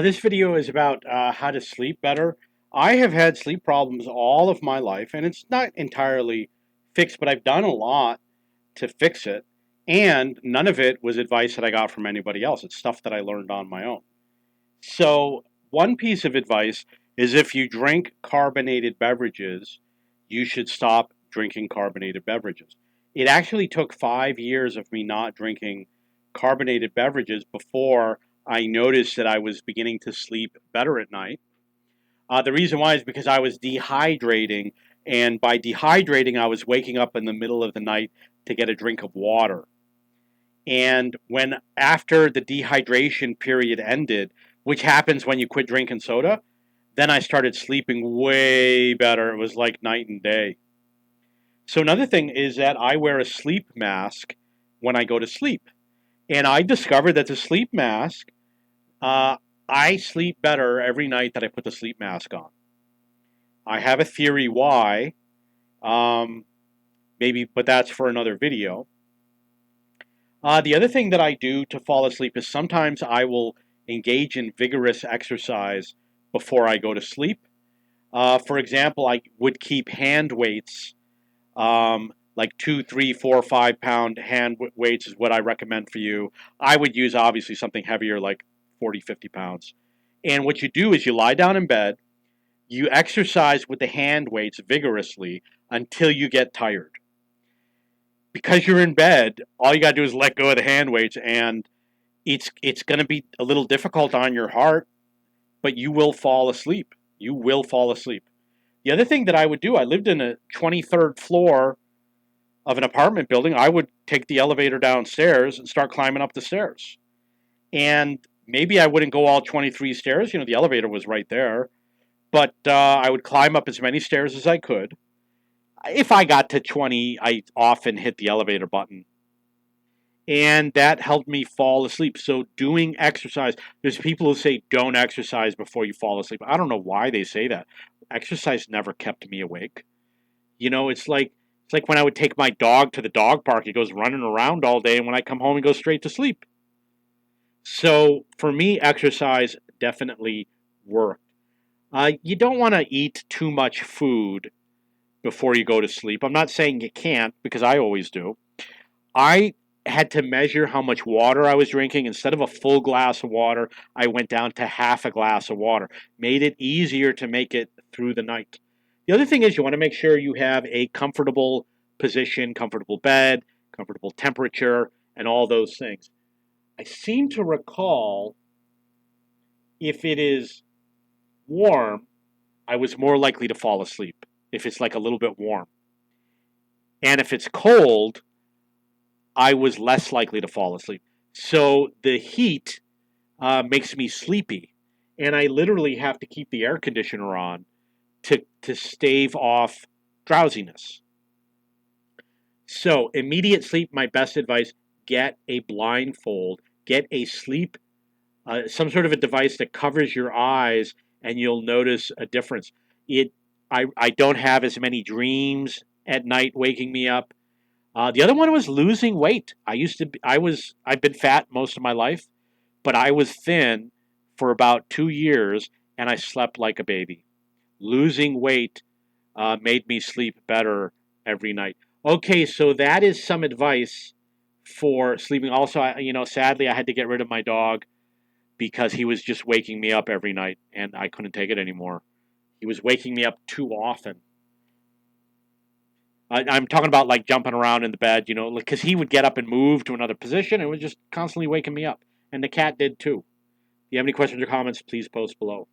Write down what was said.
This video is about how to sleep better. I have had sleep problems all of my life, and it's not entirely fixed, but I've done a lot to fix it. And none of it was advice that I got from anybody else. It's stuff that I learned on my own. So, one piece of advice is if you drink carbonated beverages, you should stop drinking carbonated beverages. It actually took 5 years of me not drinking carbonated beverages before I noticed that I was beginning to sleep better at night. The reason why is because I was dehydrating, and by dehydrating, I was waking up in the middle of the night to get a drink of water. And when after the dehydration period ended, which happens when you quit drinking soda, then I started sleeping way better. It was like night and day. So another thing is that I wear a sleep mask when I go to sleep. And I discovered that the sleep mask, uh, I sleep better every night that I put the sleep mask on. I have a theory why, um, maybe, but that's for another video. The other thing that I do to fall asleep is sometimes I will engage in vigorous exercise before I go to sleep. For example, I would keep hand weights, like 2, 3, 4, 5 pound weights is what I recommend for you. I would use obviously something heavier like 40, 50 pounds. And what you do is you lie down in bed, you exercise with the hand weights vigorously until you get tired. Because you're in bed, all you got to do is let go of the hand weights, and it's going to be a little difficult on your heart, but you will fall asleep. You will fall asleep. The other thing that I would do, I lived in a 23rd floor of an apartment building. I would take the elevator downstairs and start climbing up the stairs. And maybe I wouldn't go all 23 stairs. The elevator was right there. But I would climb up as many stairs as I could. If I got to 20, I often hit the elevator button. And that helped me fall asleep. So, doing exercise, there's people who say don't exercise before you fall asleep. I don't know why they say that. Exercise never kept me awake. It's like when I would take my dog to the dog park. He goes running around all day, and when I come home, he goes straight to sleep. So for me, exercise definitely worked. You don't want to eat too much food before you go to sleep. I'm not saying you can't, because I always do. I had to measure how much water I was drinking. Instead of a full glass of water, I went down to half a glass of water. Made it easier to make it through the night. The other thing is you want to make sure you have a comfortable position, comfortable bed, comfortable temperature, and all those things. I seem to recall if it is warm, I was more likely to fall asleep if it's like a little bit warm. And if it's cold, I was less likely to fall asleep. So the heat makes me sleepy, and I literally have to keep the air conditioner on to stave off drowsiness. So immediate sleep, my best advice: get a blindfold, get a sleep, some sort of a device that covers your eyes, and you'll notice a difference. It, I don't have as many dreams at night waking me up. The other one was losing weight. I've been fat most of my life, but I was thin for about 2 years, and I slept like a baby. Losing weight made me sleep better every night. Okay, so that is some advice for sleeping. Also, sadly, I had to get rid of my dog because he was just waking me up every night, and I couldn't take it anymore. He was waking me up too often. I'm talking about like jumping around in the bed, because he would get up and move to another position and was just constantly waking me up. And the cat did too. If you have any questions or comments, please post below.